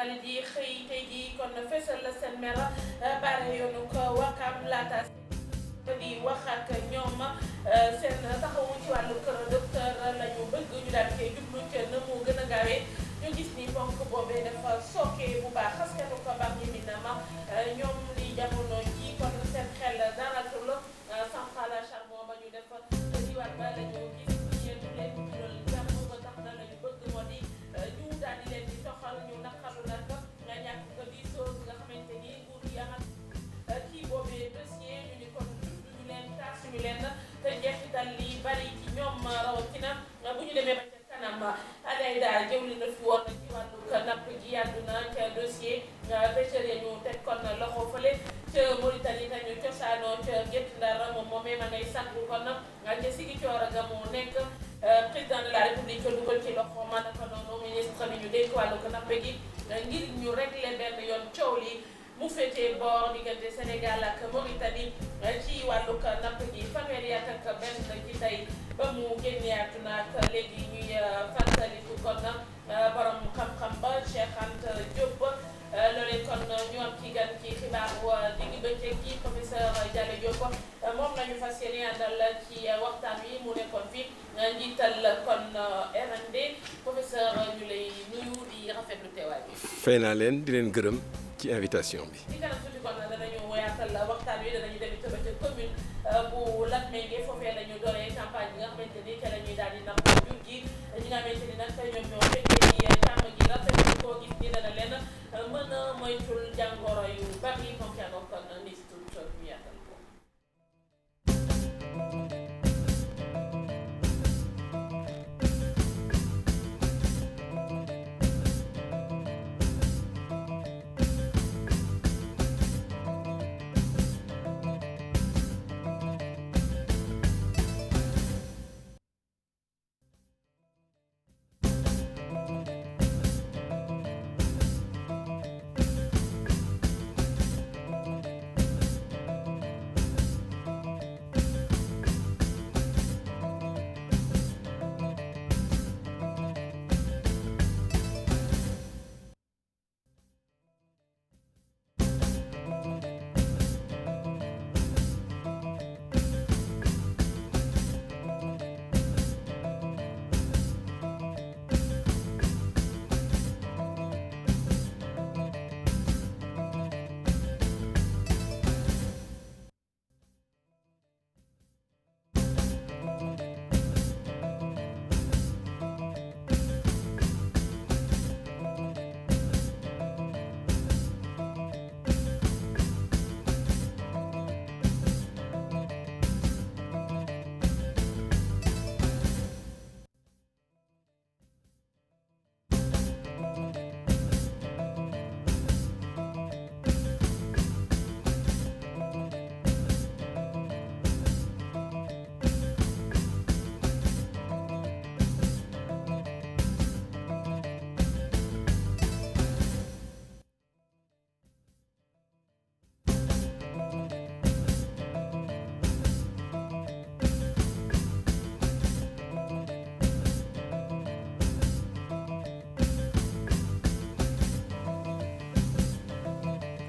mbalit yi xëy tey jii kon fesal la seen mer bare yoonu ko Wakam laata di wax ak ñoom seen taxawu ci wàllu kër docteur la ñu bëgg ñu daal di koy jublu ca na mu gën a gaawee ñu gis ni ponk boobee dafa sooke bu baax askanu ko baax ñi dina ma ñoom li jamono ji kon seen xel daratul centrale à charbon ba ñu def diwaan ba la ñu gis ni du leen jural jàmm ba tax na la ñu bëgg moo di ñu daal di leen di toxal ñu naqaru nag nga ñàkk ko di soos nga xamante ni nguur yi ak kii boobee dossier ñu ni kon ñu leen taasuñu leen te njeexital li bari ci ñoom rawatina bu ñu demee ba ca kanam aday daal jëwli na fi woon ci wàllu napp ji àdduna ca dossier pêcheurs ya ñu teg kon loxo fële ca Mauritanie te ñu cosaanoo ca Guet Ndar moom moomee ma ngay sàkku kon ca Ziguinchor ga mu nekk président de la république dugal ci loxo ma naka noonu ministre bi ñu dénk wàllu napp gi ngir ñu régler benn yoon coow li mu féetee boor diggante Sénégal ak Mauritanie ci wàllug napp gi fanweeri at ak benn ci tey ba mu génnee àdduna ak léegi ñuy fàttaliku kon borom xam-xam ba Cheikh Anta Diop loolee kon ñu am ci gan ci xibaaru digg bëccëg gi professeur Diallo Diop moom la ñu fas yéene àndal ci waxtaan wi mu nekkoon fi njiital kon RND professeur ñu lay nuyu di rafetlu teewaay bi. fay naa leen di leen gërëm ci invitation bi. ci kanam tuuti kon danañu yaatal waxtaan wi danañu dem ca commune bu Latmingué foofee la ñu dooree campagne bi nga xamante ni ca la ñuy daal di napp jur gi ñi nga xamante ni nag ñoom ñoo fekkee ci càmm gi rafetlu koo gis ni dana leen mën a moytul jàngoro yu bari comme ca kon nis tuut ñu yaatal ko.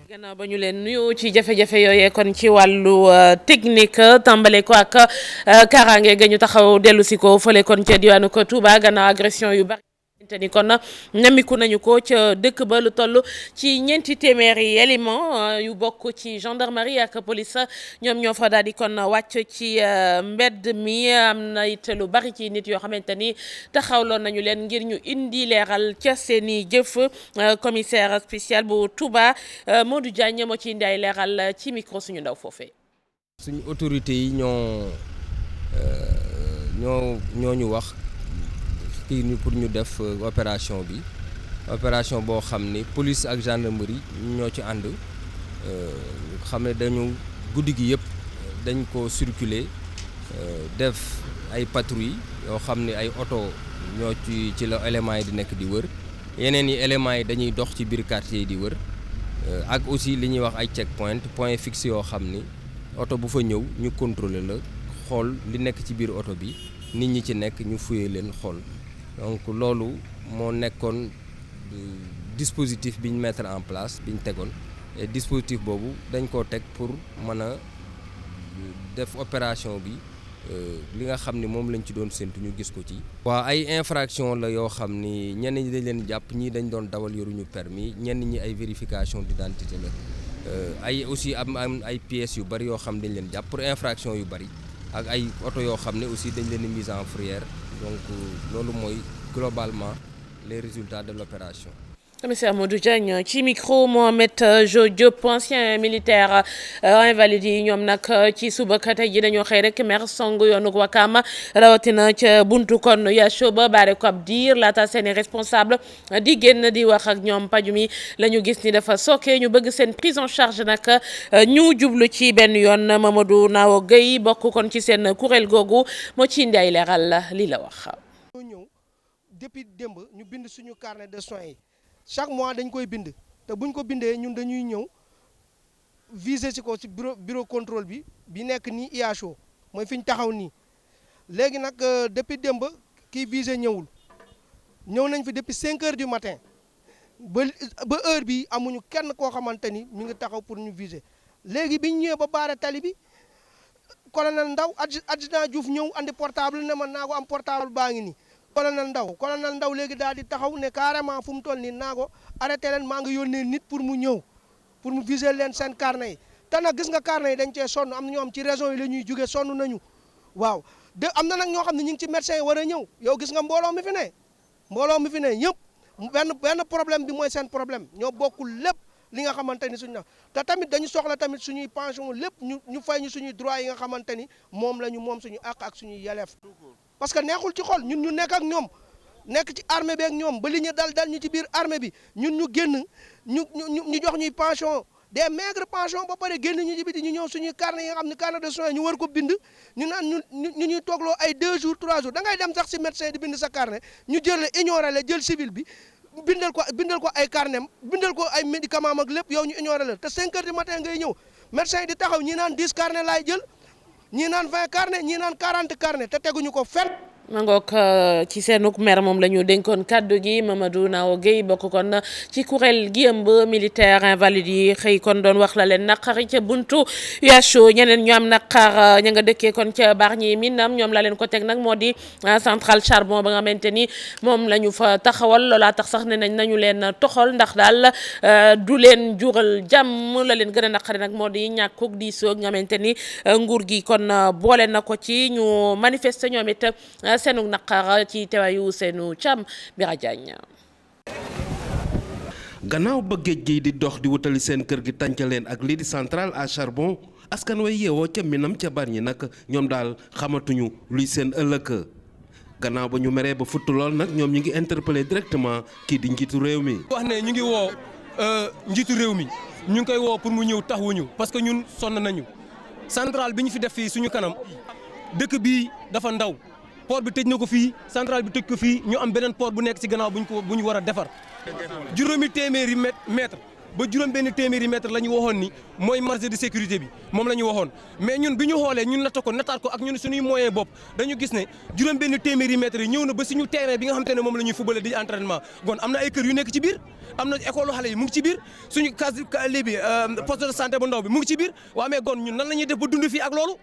gannaaw ba ñu leen nuyu ci jafe-jafe yooyee kon ci wàllu technique tàmbale ko ak kaaraange ga ñu taxaw dellu si ko fële kon ca diwaanu ko Touba gannaaw agression yu bari te ni kon ñamiku nañu ko ca dëkk ba lu toll ci ñeenti téeméeri élément yu bokk ci gendarmerie ak police ñoom ñoo fa daal di kon wàcc ci mbedd mi am na it lu bari ci nit yoo xamante ni taxawloon nañu leen ngir ñu indi leeral ca seeni jëf commissaire spécial bu Touba Modou Diagne moo ci indi ay leeral ci micro suñu ndaw foofee. suñu autorité yi ñoo ñu wax kii ni pour ñu def opération boo xam ni police ak gendarmerie ñoo ci ànd xam ne dañu guddi gi yëpp dañ ko circuler def ay patrouille yoo xam ne ay oto ñoo ci la éléments yi di nekk di wër yeneen yi éléments yi dañuy dox ci biir quartier yi di wër ak aussi li ñuy wax ay check point fixe yoo xam ni oto bu fa ñëw ñu contrôler la xool li nekk ci biir oto bi nit ñi ci nekk ñu fuyee leen xool donc loolu moo nekkoon dispositif bi ñu mettre en place bi ñu tegoon et dispositif boobu dañ koo teg pour mën a def opération bi li nga xam ni moom lañ ci doon séntu ñu gis ko ci. waaw ay infraction la yoo xam ni ñenn ñi dañ leen jàpp ñii dañ doon dawal yoruñu permis ñenn ñi ay vérification d'identité la ay aussi am ay pièces yu bari yoo xam dañ leen jàpp pour infraction yu bari ak ay oto yoo xam ne aussi dañ leen di mise en fourrière donc loolu mooy globalement les résultats de l'opération. Commissaire Modou Diagne ci micro Mohamed Jo Diop ancien militaire invalide yi ñoom nag ci suba tey ji dañoo xëy rek mer song yoonu Wakam rawatina ca buntu kon Yacho ba baare ko ab diir laata seeni responsable di génn di wax ak ñoom paju mi la ñu gis ni dafa sooke ñu bëgg seen prise en charge nag ñu jublu ci benn yoon Mamadou Nawo Guèye bokk kon ci seen kuréel googu moo ci indi ay leeral lii la wax. ñëw depuis démb ñu bind suñu carnet de soins yi. chaque mois dañ koy bind te buñ ko bindee ñun dañuy ñëw viser ci ko ci bureau contrôle bi nekk nii IHO mooy fi ñu taxaw nii léegi nag depuis démb kii viser ñëw nañ fi depuis 5 heures du matin ba heure bi amuñu kenn koo xamante ni mi ngi taxaw pour ñu viser léegi biñ ñëwee ba baare tali bi colonel Ndaw adjudant Diouf ñëw andi portable ne man naa ko am portable baa ngi nii colonel Ndaw léegi daal di taxaw ne carrément fu mu toll nii naa ko arrêté leen maa ngi yónnee nit pour mu ñëw pour mu viser leen seen carnet yi te nag gis nga carnet yi dañ cee sonn am na ñoo xam ci région yi la ñuy jógee sonn nañu waaw de am na nag ñoo xam ne ñu ngi ci médecin yi war a ñëw yow gis nga mbooloo mi fi ne ñëpp benn problème bi mooy seen problème ñoo bokkul lépp li nga xamante ni suñu na te tamit dañu soxla tamit suñuy pension lépp ñu fay ñu suñuy droit yi nga xamante ni moom la ñu moom suñu àq ak suñuy yelleef parce que neexul ci xol ñun ñu nekk ak ñoom nekk ci armée bi ak ñoom ba li ñu dal ñu ci biir armée bi ñun ñu génn ñu jox ñuy pension des maigres pension ba pare génn ñu ci biti ñu ñëw suñuy carnet yi nga xam ne carnet de soins ñu war ko bind ñu naan ñu ñuy toogloo ay 2 jours 3 jours da ngay dem sax si médecin di bind sa carnet ñu jël la ignorer la jël civil bi bindal ko ay carnet bindal ko ay médicament ak lépp yow ñu ignorer la te 5 heures du matin ngay ñëw médecin yi di taxaw ñi naan 10 carnet laay jël ñii naan 20 carnet ñii naan 40 carnet te teguñu ko fenn. ma ngoog ci seenuk mer moom la ñu dénkoon kaddu gi Mamadou Nawo Guèye bokk kon ci kuréel gi ëmb militaire invalide yi xëy kon doon wax la leen naqari ca buntu Yacho ñeneen ñu am naqar ña nga dëkkee kon ca Bargny Minam ñoom la leen ko teg nag moo di centrale charbon ba nga xamante ni moom la ñu fa taxawal loolaa tax sax ne nañu leen toxal ndax daal du leen jural jàmm la leen gën a naqari nag moo di ñàkkug diisoo nga xamante ni nguur gi kon boole na ko ci ñu manifester ñoom it seenu naqar ci teewaayu seenu Thiam Bira Diagne. gannaaw ba géej gi di dox di wutali seen kër gi tànca leen ak lii di centrale à charbon askan way yeewoo ca Minam ca Bargny nag ñoom daal xamatuñu luy seen ëllëg gannaaw ba ñu meree ba futt lool nag ñoom ñu ngi interpellé directement kii di njiitu réew mi. wax ne ñu ngi woo njiitu réew mi ñu ngi koy woo pour mu ñëw taxawuñu parce que ñun sonn nañu centrale bi ñu fi def fii suñu kanam dëkk bi dafa ndaw. port bi tëj na ko fii centrale bi tëj ko fii ñu am beneen port bu nekk ci gannaaw bu ñu war a defar juróomi téeméeri mètre ba juróom benn téeméeri mètre la ñu waxoon ni mooy marge de sécurité bi moom la ñu waxoon mais ñun bi ñu xoolee ñun natt ko nataat ko ak ñun suñuy moyen bopp dañu gis ne juróom benn téeméeri mètre yi ñëw na ba suñu terrain bi nga xamante ne moom la ñuy fubale di entraînement gon am na ay kër yu nekk ci biir am na école xale yi mu ngi ci biir suñu case lii bi poste de santé bu ndaw bi mu ngi ci biir waaw mais gon ñun nan la ñuy def ba dund fii ak loolu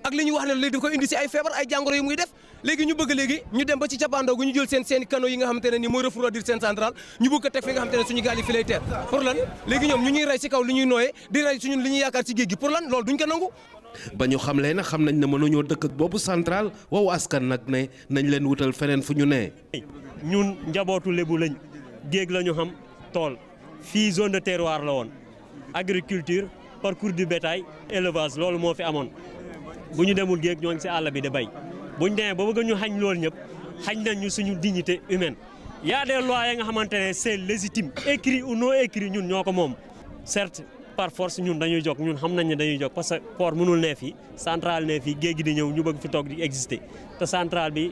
ak li ñu wax ne léegi daf ko indi si ay feebar ay jàngoro yu muy def léegi ñu bëgg léegi ñu dem ba ci cappaandaw gu ñu jël seen canaux yi nga xamante ne nii mooy refroidir seen centrale ñu bëgg ko teg fi nga xamante ne suñu gaal yi fi lay teer pour lan léegi ñoom ñu ñuy rey si kaw li ñuy nooyee di rey suñu li ñuy yaakaar ci géej gi pour lan loolu duñ ko nangu. ba ñu xamlee nag xam nañ ne mënuñoo dëkk ak boobu centrale wow askan nag ne nañ leen wutal feneen fu ñu nee. ñun njabootu lébu lañ géej la ñu xam tool fii zone de terroir la woon agriculture parcours du bétail élevage loolu moo fi amoon bu ñu demul géej ñoo ngi si àll bi di bay bu ñu demee ba bëgg ñu xañ loolu ñëpp xañ nañ ñu suñu dignité humaine y a des lois ya nga xamante ne c'est légitime écrit ou non écrit ñun ñoo ko moom certes par force ñun dañuy jóg ñun xam nañ ne dañuy jóg parce que port mënul ne fii centrale ne fii géej gi di ñëw ñu bëgg fi toog di exister te centrale bi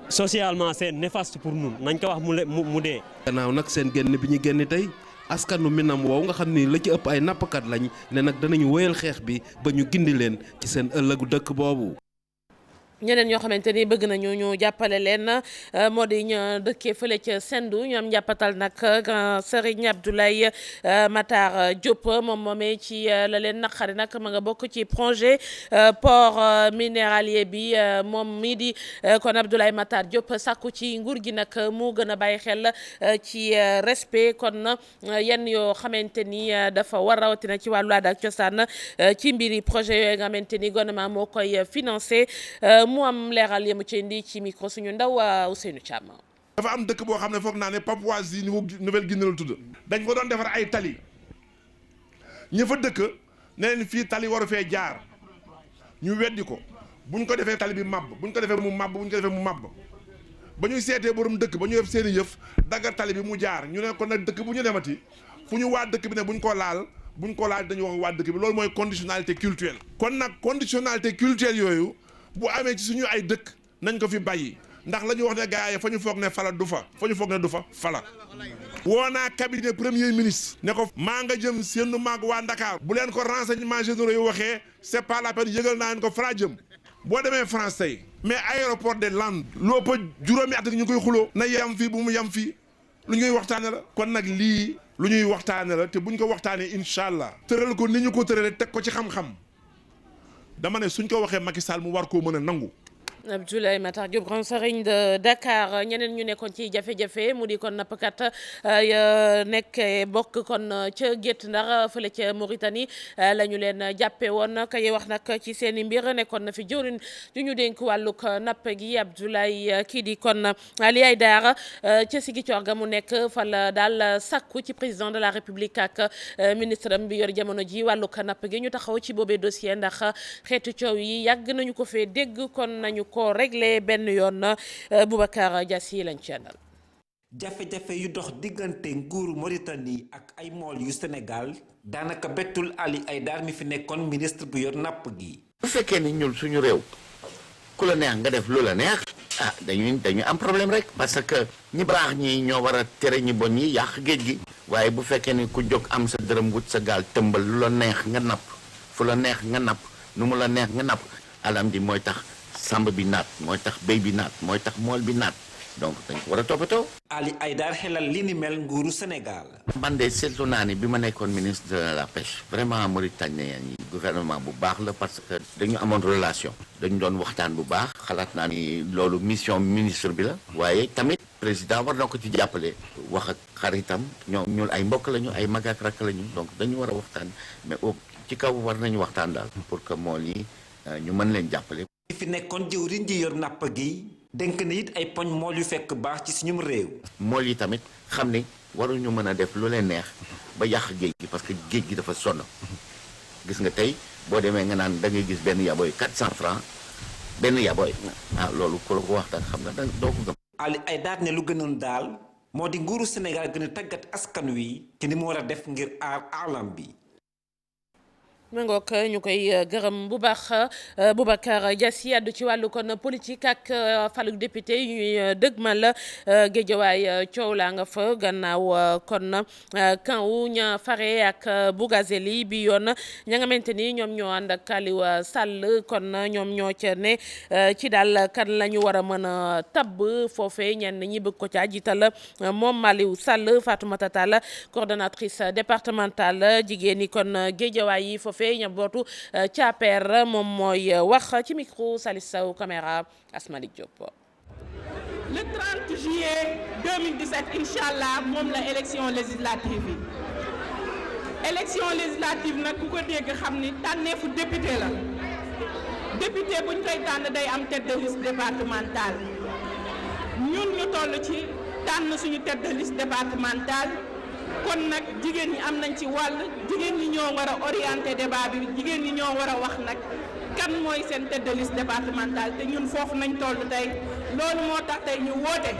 socialement c'est néfaste pour ñun nañ ko wax mu dee. gannaaw nag seen génn bi ñu génn tey askanu Minam woow nga xam ni la ci ëpp ay nappkat lañ ne nag danañu wéyal xeex bi ba ñu gindi leen ci seen ëllëgu dëkk boobu. ñeneen ñoo xamante ni bëgg nañu ñu jàppale leen moo di ñu dëkkee fële ca Sendou ñoom jàppatal nag Serigne Abdoulaye Matar Diop moom moomee ci la leen naqari nag ma nga bokk ci projet port minéralier bi moom mii di kon Abdoulaye Matar Diop sàkku ci nguur gi nag mu gën a bàyyi xel ci respect kon yenn yoo xamante ni dafa war rawatina ci wàllu aada ak cosaan ci mbiri projet yooyu nga xamante ni gouvernement moo koy financé mu am leeral yemu ci indi ci micro suñu ndaw Ousseynou Thiam. dafa am dëkk boo xam ne foog naa ne Papouasie Nouvelle-Guinée la tudd dañ ko doon defar ay tali ñi fa dëkk ne leen fii tali waru fee jaar ñu weddi ko buñ ko defee tali bi màbb buñ ko defee mu màbb buñ ko defee mu màbb ba ñuy seetee borom dëkk ba ñu def seeni yëf dagga tali bi mu jaar ñu ne kon nag dëkk bu ñu demati fu ñu waa dëkk bi ne buñ ko laal dañu wax waa dëkk bi loolu mooy conditionnalité culturelle. kon nag conditionnalité culturelle yooyu bu amee ci suñu ay dëkk nañ ko fi bàyyi ndax la ñu wax ne gars yi fa ñu foog ne fala du fa fa ñu foog ne du fa fala. woo naa cabinet premier ministre ne ko maa nga jëm seenu maag waa Dakar bu leen ko renseignement généraux yi waxee c'est pas la peine yëgal naa leen ko Fra jëm boo demee France tey mais aéroport des Landes loo pa juróomi at ñu koy xuloo na yam fii bu mu yam fii lu ñuy waxtaane la kon nag lii lu ñuy waxtaane la te buñ ko waxtaanee incha allah tëral ko ni ñu ko tëralee teg ko ci xam-xam dama ne suñ ko waxee Macky Sall mu war koo mën a nangu. Abdoulaye Matar Diop grand serigne de Dakar ñeneen ñu nekkoon ci jafe-jafe mu di kon nappkat nekk bokk kon ca Guet Ndar fële ca Mauritanie la ñu leen jàppe woon kay wax nag ci seen i mbir nekkoon na fi jëwriñ ju ñu dénk wàllug napp gi Abdoulaye kii di kon Ali Aïdara ca Ziguinchor ga mu nekk fal daal sakku ci président de la République ak ministre am bi yor jamono ji wàllug napp gi ñu taxaw ci boobee dossier ndax xeetu coow yi yàgg nañu ko fee dégg kon nañu ko réglé benn yoon Boubacar Diassi lañ ci àndal. jafe-jafe yu dox diggante nguuru Mauritanie ak ay mool yu Sénégal daanaka bettul Ali Aïdara mi fi nekkoon ministre bu yor napp gi. bu fekkee ni ñun suñu réew ku la neex nga def lu la neex dañuy am problème rek parce que ñi baax ñi ñoo war a tere ñi bon ñi yàq géej gi. waaye bu fekkee ni ku jóg am sa dërëm wut sa gaal tëmbal lu la neex nga napp fu la neex nga napp nu mu la neex nga napp alam di mooy tax. sàmb bi naat mooy tax béy bi naat mooy tax mool bi naat donc dañ ko war a toppatoo. Ali Aïdara xelal li ni mel nguuru Sénégal. man de seetlu naa ni bi ma nekkoon ministre de la pêche vraiment Mauritanien yi gouvernement bu baax la parce que dañu amoon relation dañu doon waxtaan bu baax xalaat naa ni loolu mission ministre bi la waaye tamit président war na ko ci jàppale wax ak xaritam ñun ay mbokk lañu ay mag ak rakk lañu donc dañu war a waxtaan mais ci kaw war nañu waxtaan daal pour que mool yi ñu mën leen jàppale. fi nekkoon jëwriñ ji yor napp gi dénk na it ay poñ mool yu fekk baax ci suñum réew. mool yi tamit xam ni waruñu mën a def lu leen neex ba yàq géej gi parce que géej gi dafa sonn gis nga tey boo demee nga naan da ngay gis benn yaboy 400 francs benn yaboy loolu ku la ko waxtaan xam nga doo ko gëm. Ali Aïdara ne lu gënoon daal moo di nguuru Sénégal gën a tàggat askan wi ci ni mu war a def ngir aar alam bi. mangook ñu koy gërëm bu baax Boubacar Diassi àddu ci wàllu kon politique ak faluk député yu ñuy dëgmal Géejawaay coow laa nga fa gannaaw kon kan wu ña fare ak Bougazeli bi yoon ña nga xamante ni ñoom ñoo ànd ak Aliou Sall kon ñoom ñoo ca ne ci daal kan la ñu war a mën a tabb foofee ñenn ñi bëgg ko ca jiital moom Aliou Sall Fatoumata Tall coordonnatrice départementale jigéen ñi kon Géejawaay yi foofee ña bootu Thiaper moom mooy wax ci micro Salif Sow caméra Asmalik Diop. Le 30 juillet 2017 incha allah moom la élection législative yi élection législative nag ku ko dégg xam ni tànneefu député la député buñ koy tànn day am tête de liste départementale ñun ñu toll ci tànn suñu tête de liste départementale. kon nag jigéen ñi am nañ ci wàll jigéen ñi ñoo war a orienter débat bi jigéen ñi ñoo war a wax nag kan mooy seen tête de liste départementale te ñun foofu nañ toll tey loolu moo tax tey ñu woote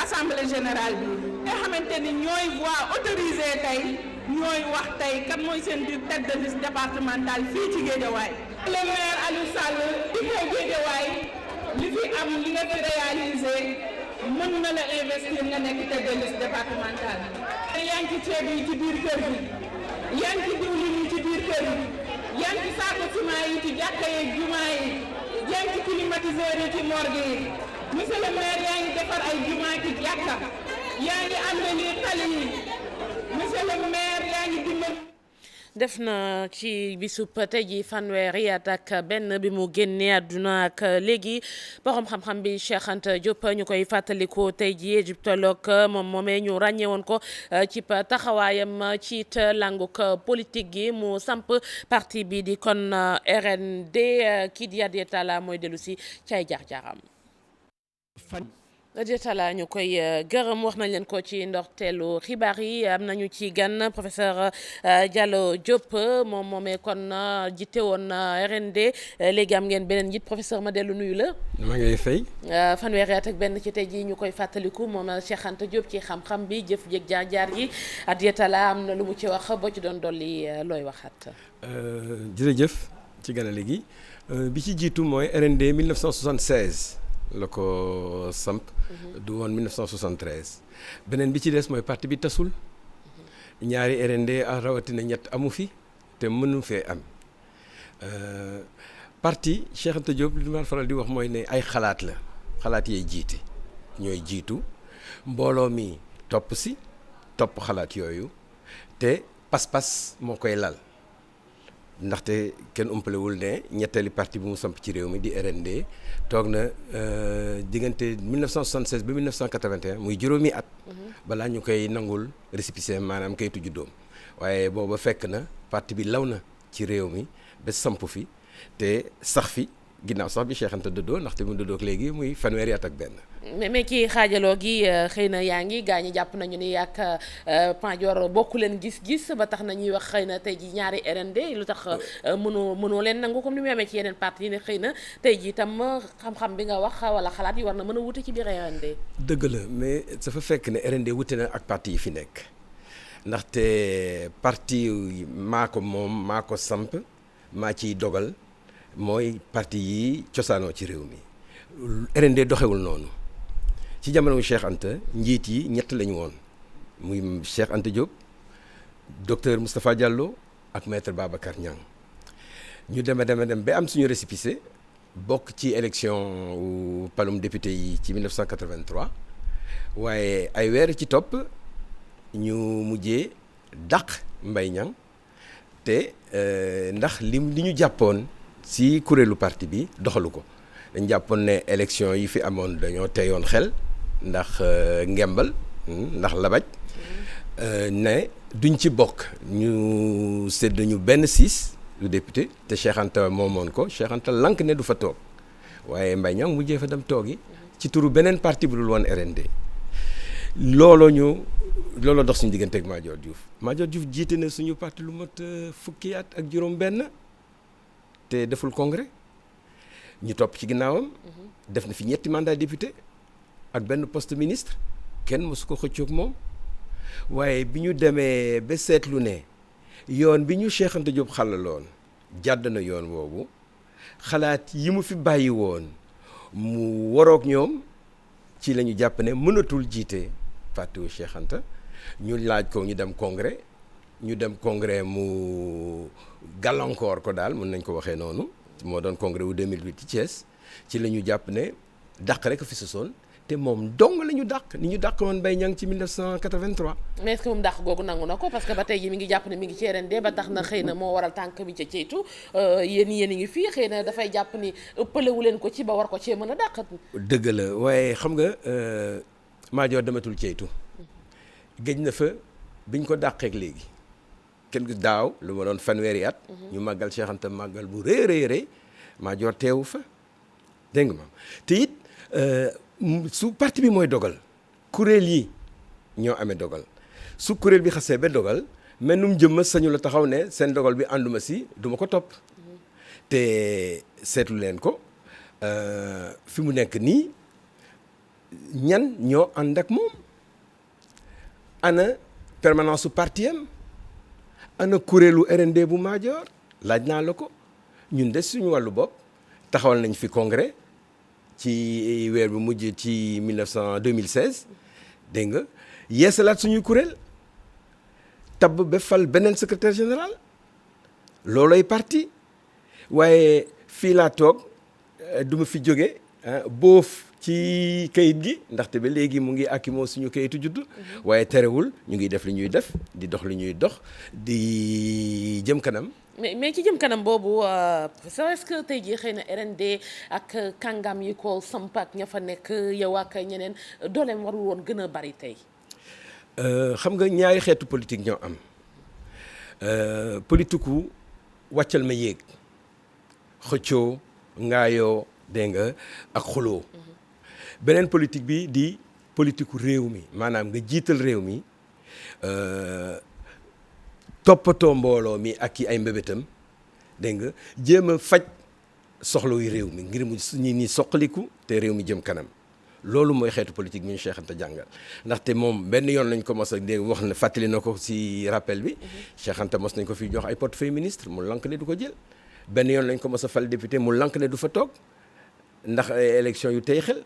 assemblée générale bi nga xamante ni ñooy voix autorisée tey ñooy wax tey kan mooy seen tête de liste départementale fii ci Guédiawaye. le maire Aliou Sall di ko Guédiawaye li fi am li nga fi réalisé mën na la investir nga nekk tête de liste départementale. yaa ngi ci ceeb yi ci biir kër gi yaa ngi ci diwlin yi ci biir kër gi yaa ngi ci saako ciment yi ci jàkka yi jumaa yi yaa ngi ci climatiseur yi ci morgue yi monsieur le maire yaa ngi defar ay jumaa ki jàkka yaa ngi embellir tali yi monsieur le maire yaa ngi dimbali. def na ci bisub tey ji fanweeri at ak benn bi mu génnee àdduna ak léegi borom xam-xam bi Cheikh Anta Diop ñu koy fàttaliku tey ji égyptologue moom moomee ñu ràññee woon ko ci taxawaayam ci languk politique gi mu samp parti bi di kon RND kii di Yadé Talla mooy dellu si cay jaar-jaaram. Diatala ñu koy gërëm wax nañ leen ko ci ndorteelu xibaar yi am nañu ci gan professeur Diallo Diop moom moomee kon jiite woon RND léegi am ngeen beneen njiit professeur ma dellu nuyu la. maa ngi lay fay. fanweeri at ak benn ci tey jii ñu koy fàttaliku moom Cheikh Anta Diop ci xam-xam bi jëf jéeg jaar-jaar yi Diatala am na lu mu ci wax boo ci doon dolli looy waxaat. jërëjëf ci ganale gi bi ci jiitu mooy RND 1976. la ko samp du woon 1973 beneen bi ci des mooy parti bi tasul ñaari RND rawatina ñett amu fi te mënu fee am parti Cheikh Anta Diop li ma faral di wax mooy ne ay xalaat la xalaat yee jiite ñooy jiitu mbooloo mi topp xalaat yooyu te pas-pas moo koy lal ndaxte kenn umpalewul ne ñetteeli parti bi mu samp ci réew mi di RND toog na diggante 1976 ba 1981 muy juróomi at. balaa ñu koy nangul récépissé maanaam kayitu juddoom waaye booba fekk na parti bi law na ci réew mi ba samp fi te sax fi ginnaaw sax bi Cheikh Anta dëddoo ndaxte mu dëddoog léegi muy fanweeri at ak benn. mais kii xaajaloo gi xëy na yaa ngi gaa ñi jàpp nañu ni ak Madior bokku leen gis-gis ba tax na ñuy wax xëy na tey ji ñaari RND lu tax mënoo leen nangu comme ni mu amee ci yeneen parti yi ne xëy na tey ji itam xam-xam bi nga wax wala xalaat yi war na mën a wute ci biir RND. dëgg la mais dafa fekk ne RND wute na ak parti yi fi nekk ndaxte parti maa ko moom maa ko samp maa ciy dogal mooy parti yi cosaanoo ci réew mi RND doxewul noonu. ci jamono Cheikh Anta njiit yi ñett lañu woon muy Cheikh Anta Diop docteur Moustapha Diallo ak maître Babacar Niang ñu dem ba am suñu récépissé bokk ci élection palum député yi ci 1983 waaye ay weer ci topp ñu mujjee dàq Mbaye Niang te ndax li ñu jàppoon si kuréelu parti bi doxalu ko dañ jàppoon ne élection yi fi amoon dañoo teyoon xel ndax ngembal ndax labaj ne duñ ci bokk ñu sédd ñu benn siis du député te Cheikh Anta moomoon ko Cheikh Anta lank ne du fa toog waaye Mbaye Niang mujjee fa dem toogi ci turu beneen parti bu dul woon RND looloo dox suñu diggante ak Madior Diouf jiite na suñu parti lu mat fukki at ak juróom benn te deful congrès ñu topp ci ginnaawam def na fi ñetti mandat député ak benn poste ministre kenn mësu ko xëccoog moom waaye bi ñu demee ba seetlu ne yoon bi ñu Cheikh Anta Diop xàllaloon jàdd na yoon woowu xalaat yi mu fi bàyyi woon mu waroog ñoom ci la ñu jàpp ne mënatul jiite parti Cheikh Anta ñu laaj ko ñu dem congrès mu gàllankoor ko daal mën nañ ko waxee noonu moo doon congrès wu 2008 ci Thiès ci la ñu jàpp ne dàq rek fi sosoon te moom dong la ñu dàq ni ñu dàq woon Mbaye Niang ci 1983. mais est-ce que moom dàq googu nangu na ko parce que ba tey ji mi ngi jàpp ne mi ngi ci RND ba tax na xëy na moo waral tànk bi ca ceytu yéen a ngi fii xëy na dafay jàpp ni ëppalewu leen ko ci ba war ko cee mën a dàq. dëgg la waaye xam nga Madior dematul ceytu géej na fa biñ ko dàqeek léegi kenn daaw lu ma doon fanweeri at. ñu màggal Cheikh Anta màggal bu rëy Madior teewu fa dégg nga te it su parti bi mooy dogal kuréel yi ñoo amee dogal su kuréel bi xasee ba dogal mais nu mu jëmma sañu la taxaw ne seen dogal bi ànduma si duma ko topp te seetlu leen ko fi mu nekk nii ñan ñoo ànd ak moom ana permanence su parti am ana kuréelu RND bu Madior laaj naa la ko ñun des suñu wàllu bopp taxawal nañ fi congrès ci weer bu mujj ci 2016 dégg nga yeesalaat suñuy kuréel tabb ba fal beneen secrétaire général loolooy parti waaye fii laa toog du ma fi jóge boof ci kayit gi ndaxte ba léegi mu ngi akimoo suñu kayitu juddu waaye terewul ñu ngi def li ñuy def di dox li ñuy dox di jëm kanam. mais ci jëm kanam boobu est-ce que tey jii xëy na RND ak kàngam yi ko samp ak ña fa nekk yow ak ñeneen dooleem warul woon gën a bari tey. xam nga ñaari xeetu politique ñoo am politiku wàccal ma yéeg xëccoo ngaayoo dégg nga ak xuloo beneen politique bi di politiku réew mi maanaam nga jiital réew mi toppatoo mbooloo mi ak i ay mbébétam dégg nga jéem a faj soxla yu réew mi ngir mu ñi soqaliku te réew mi jëm kanam loolu mooy xeetu politique bi ñu Cheikh Anta jàngal ndaxte moom benn yoon lañ ko mos a dégg wax na fàttali na ko ci rappel bi Cheikh Anta mos nañ ko fi jox ay portefeuille ministre mu lank ne du ko jël benn yoon lañ ko mos a fal député mu lank ne du fa toog ndax élection yu tey xel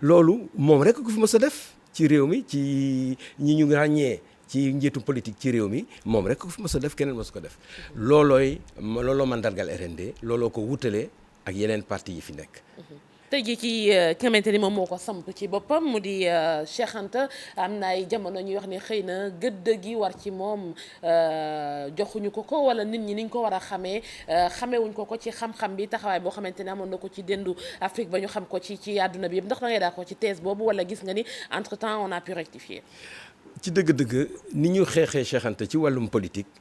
loolu moom rek ko fi mos a def ci réew mi ci ñi ñu ràññee ci njiitu politique ci réew mi moom rek ko fi mos a def keneen mos ko def looloo mandargal RND looloo ko wutalee ak yeneen parti yi fi nekk. tey jii ci ki nga xamante ni moom moo ko samp ci boppam mu di Cheikh Anta am na ay jamono ñuy wax ne xëy na gëdd gi war ci moom joxuñu ko wala nit ñi niñ ko war a xamewuñ ko ci xam-xam bi taxawaay boo xamante ne amoon na ko ci dendu Afrique ba ñu xam ko ci àdduna bi yëpp ndax da ngay daa ko ci thèse boobu wala gis nga ni entre temps on a pu rectifier. ci dëgg-dëgg ni ñu xeexee Cheikh Anta ci wàllum politique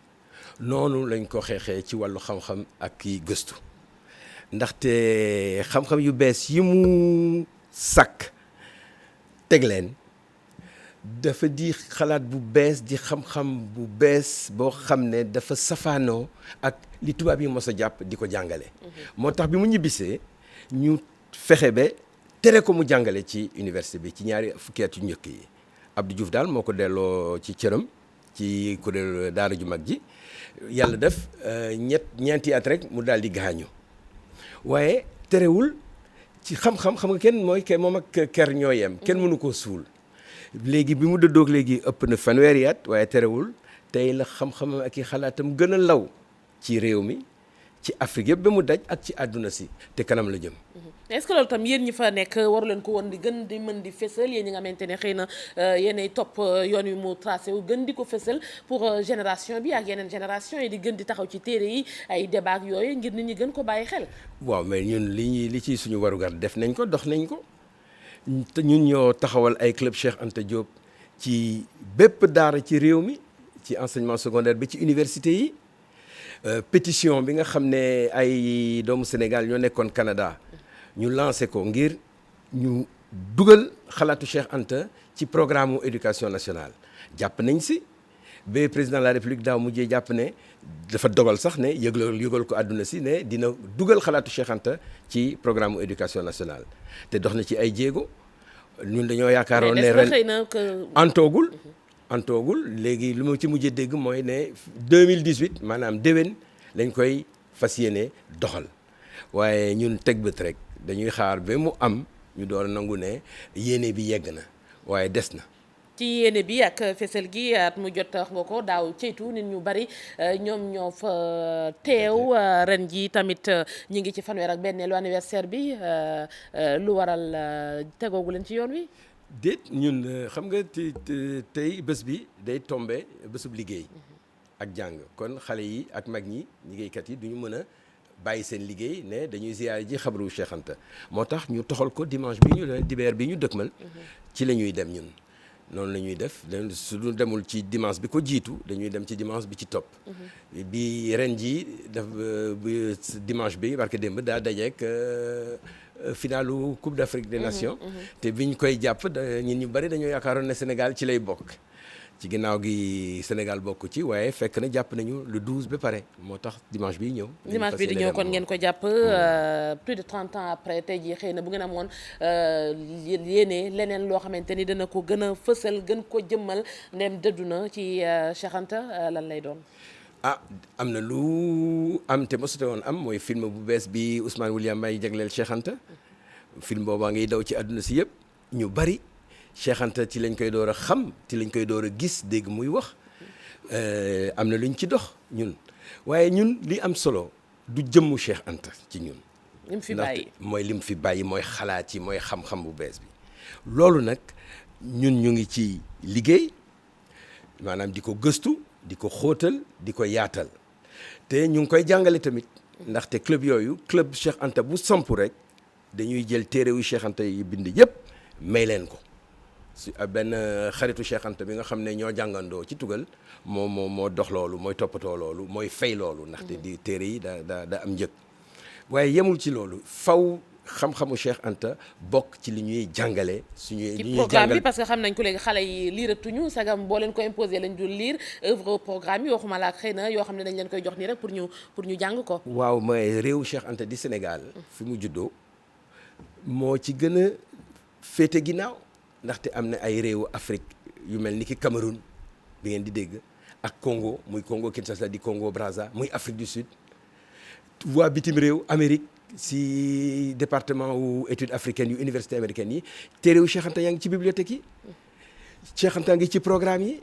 noonu lañ ko xeexee ci wàllu xam-xam ak kii gëstu. ndaxte xam-xam yu bees yi mu sàkk teg leen dafa di xalaat bu bees di xam-xam bu bees boo xam ne dafa safaanoo ak li tubaab yi mos a jàpp di ko jàngale. moo tax bi mu ñibbisee ñu fexe ba tere ko mu jàngale ci université bi ci ñaari fukki at yu njëkk yi Abdou Diouf daal moo ko delloo ci cëram ci kuréel daara ju mag ji yàlla def ñeenti at rek mu daal di gaañu. waaye terewul ci xam-xam nga kenn mooy moom ak ker ñoo yem kenn mënu koo suul léegi bi mu dëddoog léegi ëpp na fanweeri at waaye terewul tey la xam-xam ak i xalaatam gën a law ci réew mi ci Afrique yëpp ba mu daj ak ci àdduna si te kanam la jëm. est-ce que loolu tam yéen ñi fa nekk waru leen ko woon di gën di mën di fësal yéen ñi nga xamante ne xëy na yéenay topp yoon wi mu tracé wu gën di ko fësal pour génération bi ak yeneen génération yi di gën di taxaw ci téere yi ay débat ak yooyu ngir nit ñi gën ko bàyyi xel. waaw mais ñun li ci suñu warugar def nañ ko dox nañ ko te ñun ñoo taxawal ay club Cheikh Anta Diop ci bépp daara ci réew mi ci enseignement secondaire bi ci université yi pétition bi nga xam ne ay doomu Sénégal ñoo nekkoon Canada. ñu lancé ko ngir ñu dugal xalaatu Cheikh Anta ci programme éducation nationale jàpp nañ si ba président de la République daaw mujjee jàpp ne dafa dogal sax ne yëgal ko àdduna si ne dina dugal xalaatu Cheikh Anta ci programme éducation nationale te dox na ci ay jéego ñun dañoo yaakaaroon ne ren antoogul léegi lu ma ci mujjee dégg mooy ne 2018 maanaam déwén lañ koy fas yéene doxal waaye ñun teg bët rek dañuy xaar ba mu am ñu door a nangu ne yéene bi yegg na waaye des na. ci yéene bi ak fesal gi at mu jot wax nga ko daaw ceytu nit ñu bari ñoom ñoo fa teew ren ji tamit ñi ngi ci fanweer ak benneelu anniversaire bi lu waral tegoogu leen ci yoon wi. déet ñun xam nga tey bés bi day tombe bésub liggéey ak jàng kon xale yi ak mag ñi liggéeykat yi duñu mën a bàyyi seen liggéey ne dañuy ziyaare ji xabru Cheikh Anta moo tax ñu toxal ko dimanche bi dibeer bi ñu dëkkmal ci la ñuy dem ñun noonu la ñuy def su ñu demul ci dimanche bi ko jiitu dañuy dem ci dimanche bi ci topp bi ren ji def dimanche bi barke démb daa dajeek finalu Coupe d'Afrique des Nations te biñ koy jàpp ñun ñu bari dañoo yaakaaroon ne Sénégal ci lay bokk ci ginnaaw gi Sénégal bokk ci waaye fekk na jàpp nañu le 12 ba pare moo tax dimanche bi ñëw. dimanche bi di ñëw kon ngeen ko jàpp plus de 30 ans après tey jii xëy na bu ngeen amoon yéene leneen loo xamante ni dana ko gën a fësal gën ko jëmmal ndem dëddu na ci Cheikh Anta lan lay doon. am na lu am te mosute woon am mooy film bu bees bi Ousmane William Mbaye jagleel Cheikh Anta film boobaa ngiy daw ci àdduna si yëpp ñu bari. Cheikh Anta ci lañ koy door a xam ci lañ koy door a gis dégg muy wax am na luñ ci dox ñun waaye ñun li am solo du jëmmu Cheikh Anta ci ñun. mooy lim fi bàyyi mooy xalaat yi mooy xam-xam bu bees bi loolu nag ñun ñu ngi ci liggéey maanaam di ko gëstu di ko xóotal di ko yaatal te ñu ngi koy jàngale tamit ndaxte club yooyu club Cheikh Anta bu samp rek dañuy jël téere yu Cheikh Anta yi bind yëpp may leen ko si benn xaritu Cheikh Anta bi nga xam ne ñoo jàngandoo ci tugal moo dox loolu mooy toppatoo loolu mooy fay loolu ndaxte di téere yi da am njëg waaye yemul ci loolu faw xam-xamu Cheikh Anta bokk ci li ñuy jàngale suñuy li ñuy programme bi parce que xam nañ ko léegi xale yi liiratuñu sagam boo leen ko imposé lañ dul lire œuvre programme yi waxuma la xëy na yoo xam ne dañ leen koy jox nii rek pour ñu jàng ko. waaw mooy réew Cheikh Anta di Sénégal fi mu juddoo moo ci gën a féete ginnaaw ndaxte am na ay réewu Afrique yu mel ni ki Cameroun bi ngeen di dégg ak Congo muy Congo Kinshasa di Congo Brazza muy Afrique du Sud waa bitim réew Amérique si département wu études africaines yu université américaine yi téere wu Cheikh Anta yaa ngi ci bibliothèque yi Cheikh Anta ngi ci programme yi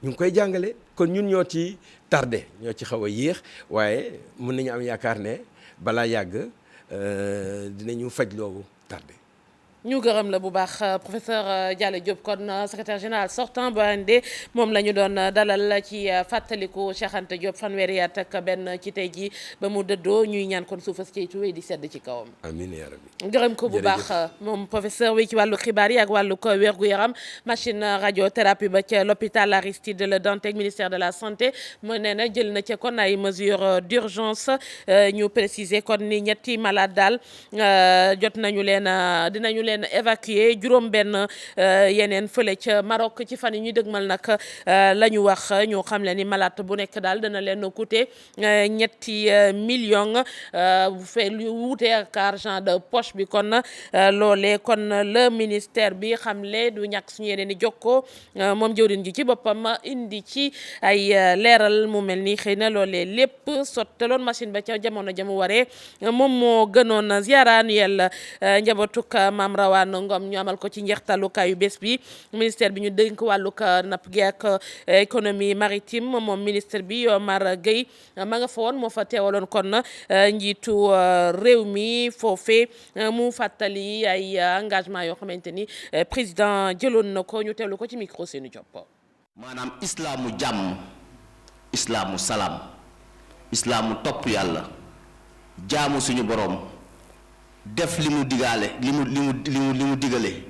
ñu ngi koy jàngale kon ñun ñoo ci tardé ñoo ci xaw a yéex waaye mën nañu am yaakaar ne balaa yàgg dinañu faj loolu tardé. ñu gërëm la bu baax professeur Diallo Diop kon secrétaire général sortant bu AND moom la ñu doon dalal ci fàttaliku Cheikh Anta Diop fanweeri at ak benn ci tey ji ba mu dëddoo ñuy ñaan kon suufas ci wéy di sedd ci kawam. amiin yaa rabbi. gërëm ko bu baax moom professeur wi ci wàllu xibaar yi ak wàllu ko wér-gu-yaram machine radiothérapie ba ca l'hôpital Aristide Le Dantec ministère de la santé mu nee na jël na ca kon ay mesures d'urgence ñu préciser kon ni ñetti malade daal jot nañu dinañu leen évacuer juróom benn yeneen fële ca Maroc ci fan yi ñuy dëgmal nag la ñu wax ñoo xam le ni malade bu nekk daal dana leen coûter ñetti millions bu fee lu wuute ak argent de poche bi kon loolee kon le ministère bi xamle du ñàkk suñu yeneen i jokkoo moom jëwriñ ji ci boppam indi ci ay leeral mu mel ni xëy na loolee lépp sotteloon machine ba ca jamono jamu waree moom moo gënoon ziara annuel njabootuk Maam Rawaan Ngom ñu amal ko ci njeextalukaayu bés bi ministère bi ñu dénk wàllug napp gi ak économie maritime moom ministre bi Omar Gueye ma nga fa woon moo fa teewaloon kon njiitu réew mi foofee mu fàttali ay engagement yoo xamante ni président jëloon na ko ñu teewlu ko ci micro seenu Diop. maanaam islaamu jàmm islaamu salaam islaamu topp yàlla jaamu suñu boroom def li mu digaale li mu digale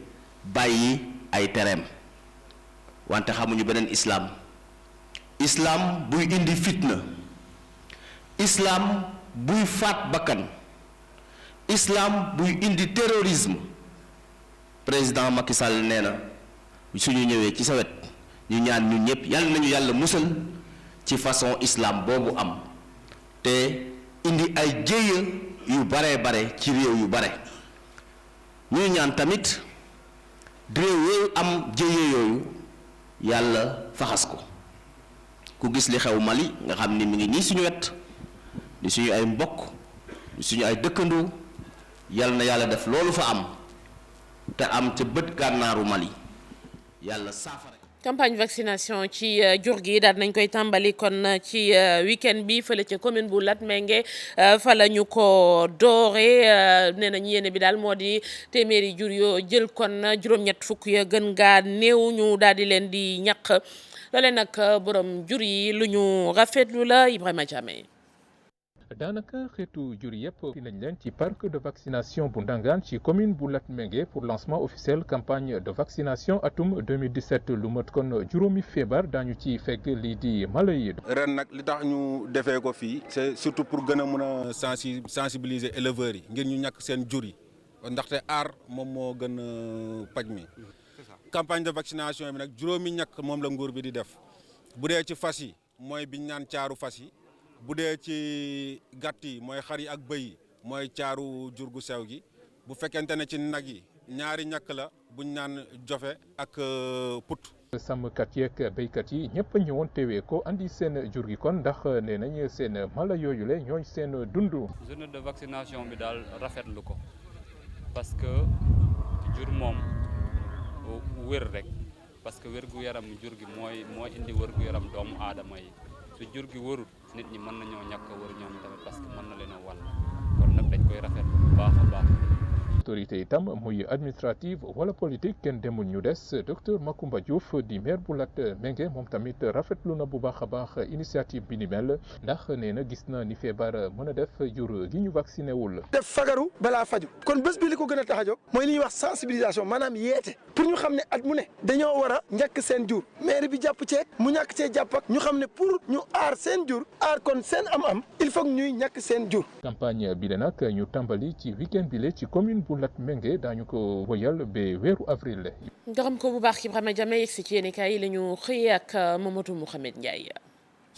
bàyyi ay tereem wante xamuñu beneen islaam buy indi fitna islaam buy faat bakkan islaam buy indi terrorisme président Macky Sall nee na suñu ñëwee ci sa wet ñu ñaan ñun ñëpp yàlla nañu yàlla musal ci façon islam boobu am te indi ay jéeya yu bare ci réew yu bare ñuy ñaan tamit réew yooyu am jéeya yooyu yàlla faxas ko ku gis li xew Mali nga xam ni mi ngi nii suñu wet di suñu ay mbokk di suñu ay dëkkandoo yàlla na yàlla def loolu fa am te am ca bët gànnaaru Mali yàlla saafara. campagne vaccination ci jur gi daal nañ koy tàmbali kon ci week-end bi fële ca commune bu Latmingué fa la ñu ko doore nee nañ yéene bi daal moo di téeméeri jur yoo jël kon juróom-ñett fukk ya gën ngaa néew ñu daal di leen di ñaq loolee nag borom jur yi lu ñu rafetlu la Ibrahima Diamé. daanaka xeetu jur yëpp nañ leen ci parc de vaccination bu Ndangaan ci commune bu Latmingué pour lancement officiel campagne de vaccination atum 2017 lu mat kon juróomi feebar daañu ci fekk lii di mala yi. ren nag li tax ñu defee ko fii c'est surtout pour gën a mën a sensibiliser éleveurs yi ngir ñu ñàkk seen jur yi ndaxte aar moom moo gën a paj mi. campagne de vaccination bi nag juróomi ñàkk moom la nguur bi di def bu dee ci fas yi mooy biñ naan caaru fas yi. bu dee ci gàtt yi mooy xar yi ak bëy yi mooy caaru jur gu sew gi bu fekkente ne ci nag yi ñaari ñàkk la buñ naan jofe ak put. sàmmkat yi ak béykat yi ñëpp a ñëwoon teewee ko andi seen jur gi kon ndax nee nañ seen mala yooyu la ñooy seen dund. journée de vaccination bi daal rafetlu ko parce que jur moom wér rek parce que wér gu yaram jur gi mooy indi wér gu yaram doomu aadama yi su jur gi wërul nit ñi mën nañoo ñàkk a wër ñoom tamit parce que mën na leen a wàll kon nag dañ koy rafetlu bu baax a baax. autorité itam muy administrative wala politique kenn demul ñu des docteur Macoumba Diouf di maire bu Latmingué moom tamit rafetlu na bu baax a baax initiative bi ni mel ndax nee na gis na ni feebar mën a def jur gi ñu vacciné wul. def fagaru balaa faju kon bés bi li ko gën a tax a jóg mooy li ñuy wax sensibilisation maanaam yeete pour ñu xam ne at mu ne dañoo war a ñàkk seen jur maire bi jàpp ceeg mu ñàkk cee jàpp ak ñu xam ne pour ñu aar seen jur aar kon seen am-am il faut ñuy ñàkk seen jur. campagne bi la nag ñu tàmbali ci week-end bi la ci commune bu Latmingué daañu ko wëyal ba weeru avril. gërëm ko bu baax Ibrahima Diame yegg si ci yéenekaay yi la ñu xëyee ak Mamadou Mouhamed Ndiaye.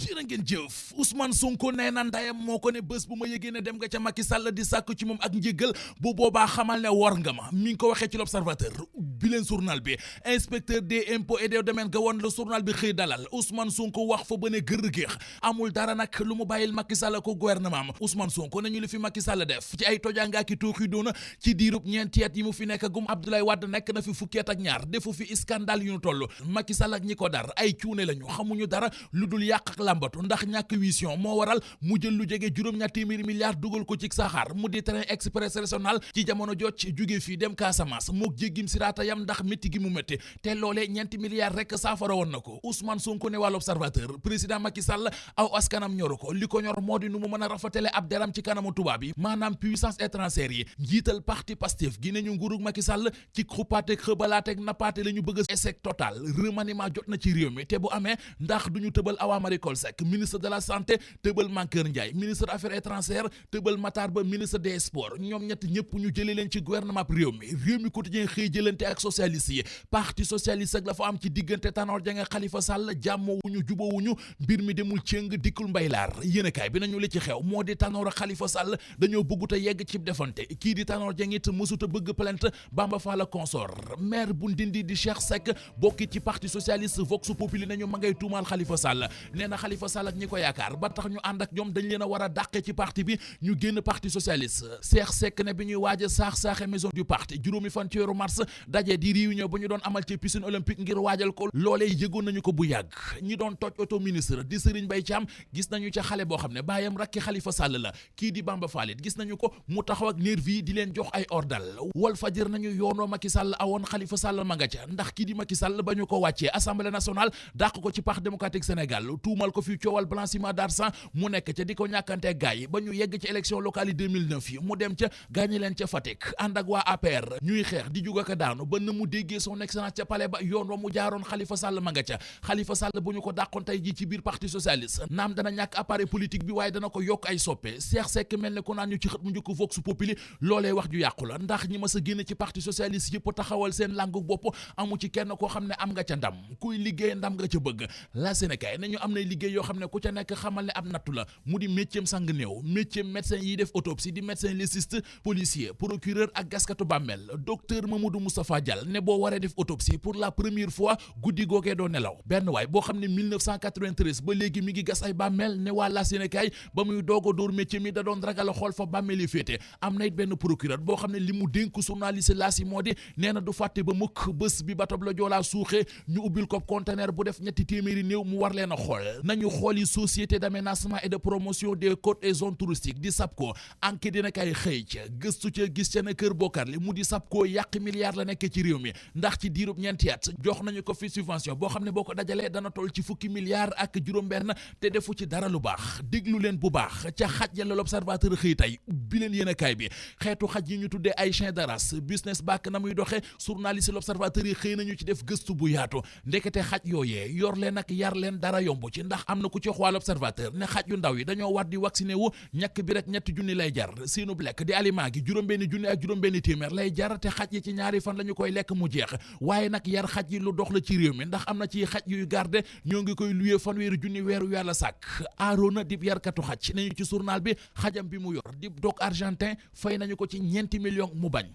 jërë ngeen jëf Ousmane Sonko nee na ndayam moo ko ne bés bu ma yëgee ne dem nga ca Macky Sall di sàkku ci moom ak njéggal bu boobaa xamal ne war nga ma mi ngi ko waxee ci l'Observateur bi leen journal bi inspecteur des impôts et des domaines ga woon la journal bi xëy dalal Ousmane Sonko wax fa ba ne gër géex amul dara nag lu mu bàyyil Macky Sall ko gouvernement am Ousmane Sonko nañu li fi Macky Sall def ci ay tojangaa ki tooxi doona ci diirub ñeenti at yi mu fi nekk gum Abdoulaye Wade nekk na fi fukki at ak ñaar defu fi scandale yu ñu toll Macky Sall ak ñi ko dar ay cuune lañu xamuñu dara lu dul yàq lambatu ndax ñàkk vision moo waral mu jël lu jege juróom-ñaar téeméeri milliards dugal ko ci saxaar mu di train express régional ci jamono jooc jóge fii dem Casamance mook jéggim siraata yam ndax métti gi mu métti te loolee ñeenti milliards rek saafara woon na ko Ousmane Sonko ne wàllu Observateur président Macky Sall aw askanam ñoru ko li ko ñor moo di nu mu mën a rafatale ab deram ci kanamu tubaab yi maanaam puissance étrangère yi njiital parti Pastef gi ne ñu nguurug Macky Sall ci xupaateeg xëbalaateeg nappaate la ñu bëgg a échec total remaniement jot na ci réew mi te bu amee ndax duñu tëbal Awa Marie Coll Seck ministre de la santé tëbal Mankeur Ndiaye ministre affaires étrangères tëbal Matar Ba ministre des sports ñoom ñett ñëpp ñu jëlee leen ci gouvernement réew mi quotidien xëy jëlante ak socialiste yi parti socialiste ak la fa am ci diggante Tanor Dieng ak Khalifa Sall jàmmoowuñu jubóowuñu mbir mi demul cëng dikkul mbaylaar yéenekaay bi nañu li ci xew moo di Tanor ak Khalifa Sall dañoo bëggut a yegg cib defante kii di Tanor Dieng it mësut a bëgg plainte Bamba Fall consort maire bu Ndindi di Cheikh Seck bokki ci parti socialiste Vox Populi nañu ma ngay tuumaal Khalifa Sall nee na Khalifa Sall ak ñi ko yaakaar ba tax ñu ànd ak ñoom dañ leen a war a dàqe ci parti bi ñu génn parti socialiste Cheikh Seck ne bi ñuy waaj a saax-saaxe maison du parti juróomi fan ci weeru mars daje di réunion ba ñu doon amal ci piscine olympique ngir waajal ko loolee yëgoon nañu ko bu yàgg ñi doon toj auto ministre di Serigne Mbaye Thiam gis nañu ca xale boo xam ne baayam rakki Khalifa Sall la kii di Bamba Fall gis nañu ko mu taxaw ak nervi di leen jox ay ordal wal fajir nañu yoonoo Macky Sall awoon Khalifa Sall ma nga ca ndax kii di Macky Sall ba ñu ko wàccee assemblée nationale dàq ko ci parti démocratique Sénégal tuumal ko fi coowal blanchiment d'argent mu nekk ca di ko ñàkkante gaay yi ba ñu yegg ci élection locale yi 2009 yi mu dem ca gaañi leen ca Fatick ànd ak waa APR ñuy xeex di juga ka daanu ba na mu déggee son excellence ca palais ba yoon wa mu jaaroon Khalifa Sall ma nga ca Khalifa Sall bu ñu ko dàqoon tey ji ci biir parti socialiste naam dana ñàkk appareil politique bi waaye dana ko yokk ay soppe Cheikh Seck mel ne ku naan ñu ci xët mu njëkk Vox Populi loolee wax ju yàqu la ndax ñi ma sa génn ci parti socialiste yëpp taxawal seen làngu bopp amu ci kenn koo xam ne am nga ca ndam kuy liggéey ndam nga ca bëgg la Sénégal nañu am na liggéey yoo xam ne ku ca nekk xamal ne ab nattu la mu di métier sang néew métier médecin yi def autopsie di médecin légiste policier procureur ak gaskatu bàmmeel docteur Mamadou Moustapha Dial ne boo waree def autopsie pour la première fois guddi googee doo nelaw benn waay boo xam ne 1993 ba léegi mi ngi gas ay bàmmeel ne waa la Sénégal ba muy doog a dóor métier mi da doon ragal a xool fa bàmmeel yi féete am na it benn procureur boo xam ne li mu dénk journaliste laa si moo di nee na du fàtte ba mukk bés bi bato la Joola suuxee ñu ubbil ko conteneur bu def ñetti téeméeri néew mu war leen a xool nañu xooli société d'aménagement et de promotion des côtes et zones touristiques di SAPCO enquête dina kay xëy ca gëstu ca gis ca ne kër Bokar li mu di SAPCO yàq milliards la nekk ci réew mi ndax ci diirub ñeenti at jox nañu ko fi subvention boo xam ne boo ko dajalee dana toll ci fukki milliards ak juróom-benn te defu ci dara lu baax déglu leen bu baax ca xaj ya la l'Observateur xëy tey bi leen yéen a kaay bi xeetu xaj yi ñu tuddee ay chien de race business back na muy doxee journaliste l'Observateur yi xëy nañu ci def gëstu bu yaatu ndekete xaj yooyee yor leen ak yar leen dara yomb ci ndax am na ku ci xool l'Observateur ne xaj yu ndaw yi dañoo war di vacciné wu ñàkk bi rek ñetti junni lay jar seenub lekk di aliment gi juróom-benni junni ak juróom-benni téeméer lay jar te xaj yi ci ñaari fan la ñu koy lekk mu jeex waaye nag yar xaj yi lu dox la ci réew mi ndax am na ci xaj yuy garde ñoo ngi koy luyee fanweeri junni weeru yàlla sàkk Arona dib yarkatu xaj nañu ci journal bi xajam bi mu yor dib dog argentin fay nañu ko ci 4 millions mu bañ.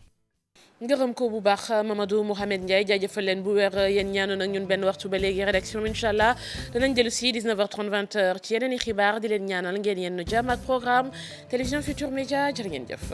ngërëm ko bu baax Mamadou Mouhamed Ndiaye jaajëfal leen bu wér yéen ñaanoon ak ñun benn waxtu ba léegi rédaction bi incha allah danañ dellu si 19h30 20h ci yeneen i xibaar di leen ñaanal ngeen yenn jàmm ak programme télévision Futurs Médias jërë ngeen jëf.